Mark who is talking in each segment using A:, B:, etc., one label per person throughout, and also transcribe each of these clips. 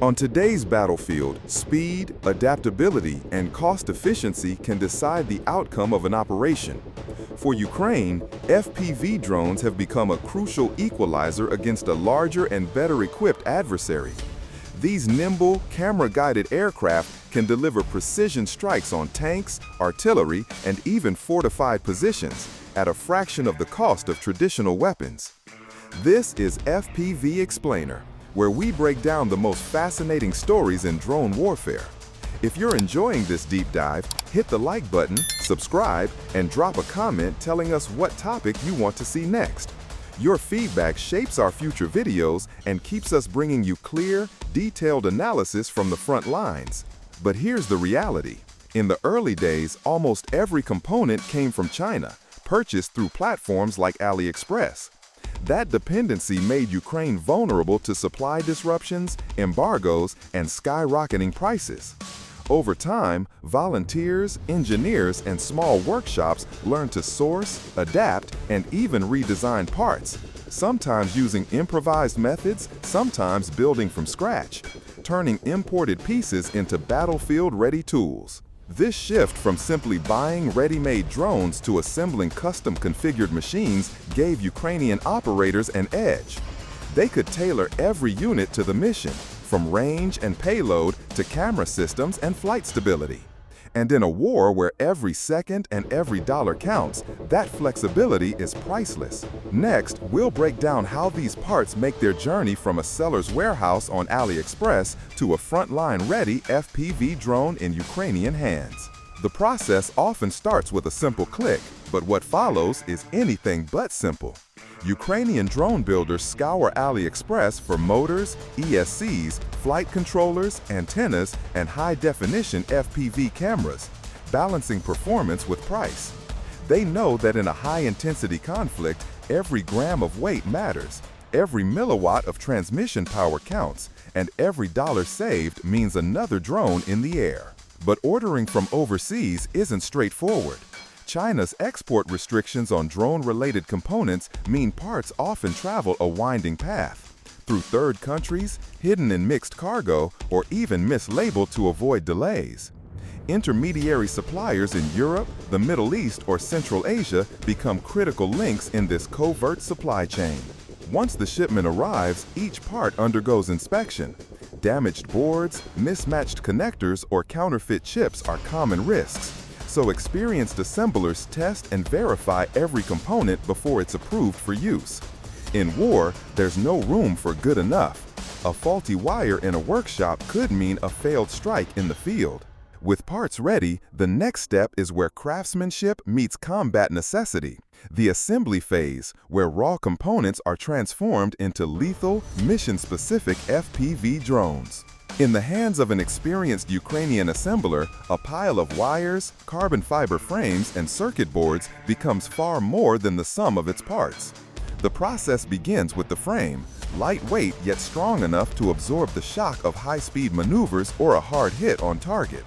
A: On today's battlefield, speed, adaptability, and cost efficiency can decide the outcome of an operation. For Ukraine, FPV drones have become a crucial equalizer against a larger and better-equipped adversary. These nimble, camera-guided aircraft can deliver precision strikes on tanks, artillery, and even fortified positions at a fraction of the cost of traditional weapons. This is FPV Explainer, where we break down the most fascinating stories in drone warfare. If you're enjoying this deep dive, hit the like button, subscribe, and drop a comment telling us what topic you want to see next. Your feedback shapes our future videos and keeps us bringing you clear, detailed analysis from the front lines. But here's the reality. In the early days, almost every component came from China, purchased through platforms like Aliexpress. That dependency made Ukraine vulnerable to supply disruptions, embargoes, and skyrocketing prices. Over time, volunteers, engineers, and small workshops learned to source, adapt, and even redesign parts, sometimes using improvised methods, sometimes building from scratch, turning imported pieces into battlefield-ready tools. This shift from simply buying ready-made drones to assembling custom-configured machines gave Ukrainian operators an edge. They could tailor every unit to the mission, from range and payload to camera systems and flight stability. And in a war where every second and every dollar counts, that flexibility is priceless. Next, we'll break down how these parts make their journey from a seller's warehouse on AliExpress to a frontline-ready FPV drone in Ukrainian hands. The process often starts with a simple click, but what follows is anything but simple. Ukrainian drone builders scour AliExpress for motors, ESCs, flight controllers, antennas, and high-definition FPV cameras, balancing performance with price. They know that in a high-intensity conflict, every gram of weight matters, every milliwatt of transmission power counts, and every dollar saved means another drone in the air. But ordering from overseas isn't straightforward. China's export restrictions on drone-related components mean parts often travel a winding path, through third countries, hidden in mixed cargo, or even mislabeled to avoid delays. Intermediary suppliers in Europe, the Middle East, or Central Asia become critical links in this covert supply chain. Once the shipment arrives, each part undergoes inspection. Damaged boards, mismatched connectors, or counterfeit chips are common risks. So experienced assemblers test and verify every component before it's approved for use. In war, there's no room for good enough. A faulty wire in a workshop could mean a failed strike in the field. With parts ready, the next step is where craftsmanship meets combat necessity, the assembly phase, where raw components are transformed into lethal, mission-specific FPV drones. In the hands of an experienced Ukrainian assembler, a pile of wires, carbon fiber frames, and circuit boards becomes far more than the sum of its parts. The process begins with the frame, lightweight yet strong enough to absorb the shock of high-speed maneuvers or a hard hit on target.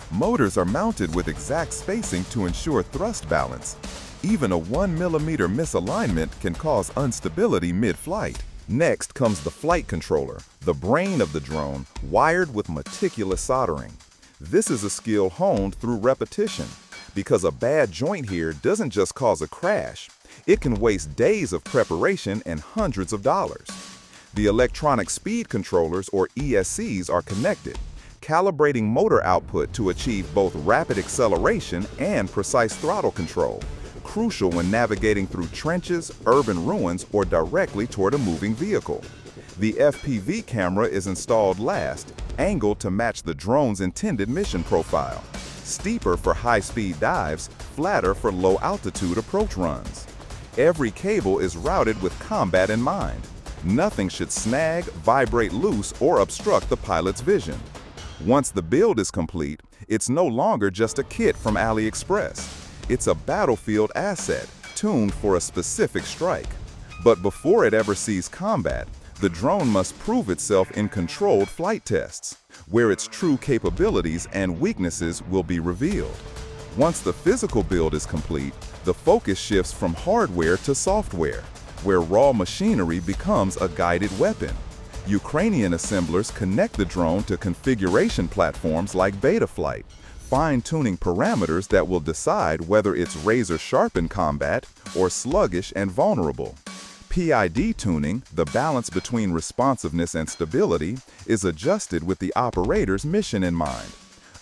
A: Motors are mounted with exact spacing to ensure thrust balance. Even a 1 mm misalignment can cause instability mid-flight. Next comes the flight controller, the brain of the drone, wired with meticulous soldering. This is a skill honed through repetition, because a bad joint here doesn't just cause a crash. It can waste days of preparation and hundreds of dollars. The electronic speed controllers, or ESCs, are connected, calibrating motor output to achieve both rapid acceleration and precise throttle control, crucial when navigating through trenches, urban ruins, or directly toward a moving vehicle. The FPV camera is installed last, angled to match the drone's intended mission profile, steeper for high-speed dives, flatter for low-altitude approach runs. Every cable is routed with combat in mind. Nothing should snag, vibrate loose, or obstruct the pilot's vision. Once the build is complete, it's no longer just a kit from AliExpress. It's a battlefield asset, tuned for a specific strike. But before it ever sees combat, the drone must prove itself in controlled flight tests, where its true capabilities and weaknesses will be revealed. Once the physical build is complete, the focus shifts from hardware to software, where raw machinery becomes a guided weapon. Ukrainian assemblers connect the drone to configuration platforms like Betaflight, fine-tuning parameters that will decide whether it's razor-sharp in combat or sluggish and vulnerable. PID tuning, the balance between responsiveness and stability, is adjusted with the operator's mission in mind.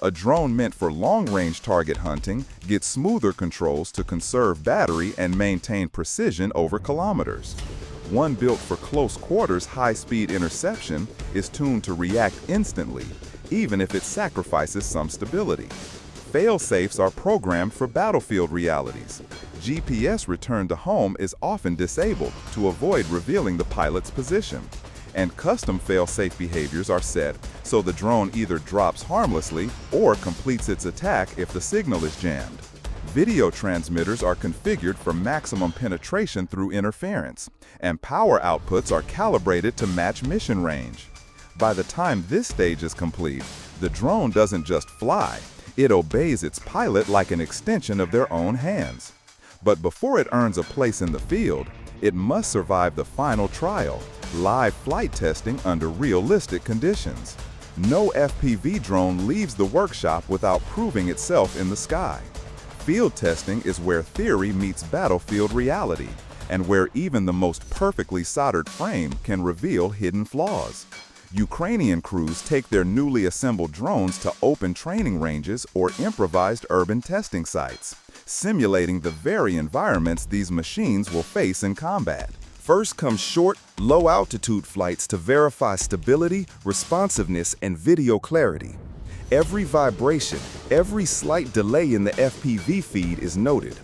A: A drone meant for long-range target hunting gets smoother controls to conserve battery and maintain precision over kilometers. One built for close-quarters high-speed interception is tuned to react instantly, even if it sacrifices some stability. Fail-safes are programmed for battlefield realities. GPS return to home is often disabled to avoid revealing the pilot's position. And custom fail-safe behaviors are set so the drone either drops harmlessly or completes its attack if the signal is jammed. Video transmitters are configured for maximum penetration through interference, and power outputs are calibrated to match mission range. By the time this stage is complete, the drone doesn't just fly, it obeys its pilot like an extension of their own hands. But before it earns a place in the field, it must survive the final trial, live flight testing under realistic conditions. No FPV drone leaves the workshop without proving itself in the sky. Field testing is where theory meets battlefield reality, and where even the most perfectly soldered frame can reveal hidden flaws. Ukrainian crews take their newly assembled drones to open training ranges or improvised urban testing sites, simulating the very environments these machines will face in combat. First comes short, low-altitude flights to verify stability, responsiveness, and video clarity. Every vibration, every slight delay in the FPV feed is noted.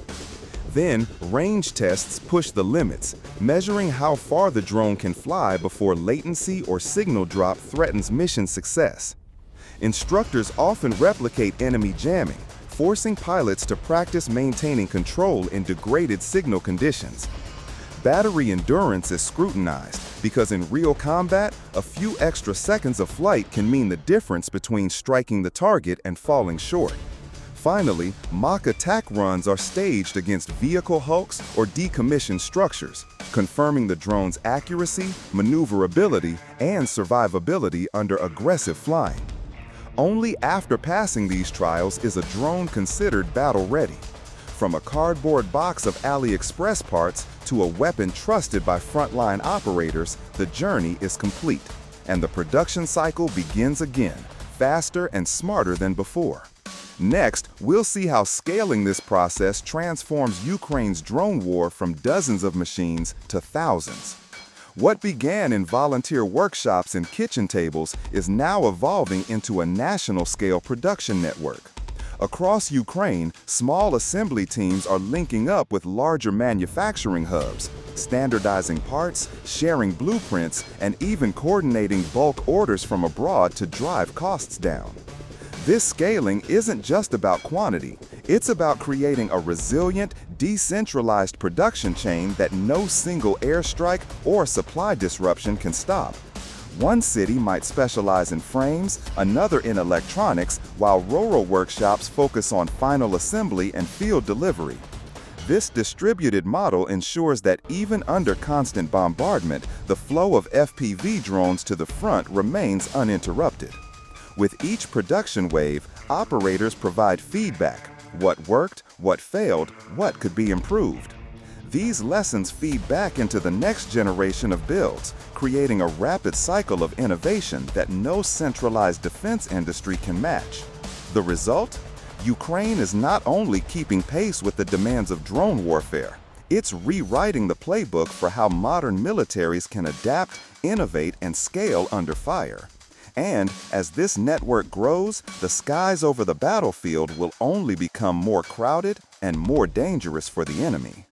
A: Then, range tests push the limits, measuring how far the drone can fly before latency or signal drop threatens mission success. Instructors often replicate enemy jamming, forcing pilots to practice maintaining control in degraded signal conditions. Battery endurance is scrutinized because in real combat, a few extra seconds of flight can mean the difference between striking the target and falling short. Finally, mock attack runs are staged against vehicle hulks or decommissioned structures, confirming the drone's accuracy, maneuverability, and survivability under aggressive flying. Only after passing these trials is a drone considered battle-ready. From a cardboard box of Aliexpress parts to a weapon trusted by frontline operators, the journey is complete, and the production cycle begins again, faster and smarter than before. Next, we'll see how scaling this process transforms Ukraine's drone war from dozens of machines to thousands. What began in volunteer workshops and kitchen tables is now evolving into a national-scale production network. Across Ukraine, small assembly teams are linking up with larger manufacturing hubs, standardizing parts, sharing blueprints, and even coordinating bulk orders from abroad to drive costs down. This scaling isn't just about quantity, it's about creating a resilient, decentralized production chain that no single airstrike or supply disruption can stop. One city might specialize in frames, another in electronics, while rural workshops focus on final assembly and field delivery. This distributed model ensures that even under constant bombardment, the flow of FPV drones to the front remains uninterrupted. With each production wave, operators provide feedback: what worked, what failed, what could be improved. These lessons feed back into the next generation of builds, creating a rapid cycle of innovation that no centralized defense industry can match. The result? Ukraine is not only keeping pace with the demands of drone warfare, it's rewriting the playbook for how modern militaries can adapt, innovate, and scale under fire. And as this network grows, the skies over the battlefield will only become more crowded and more dangerous for the enemy.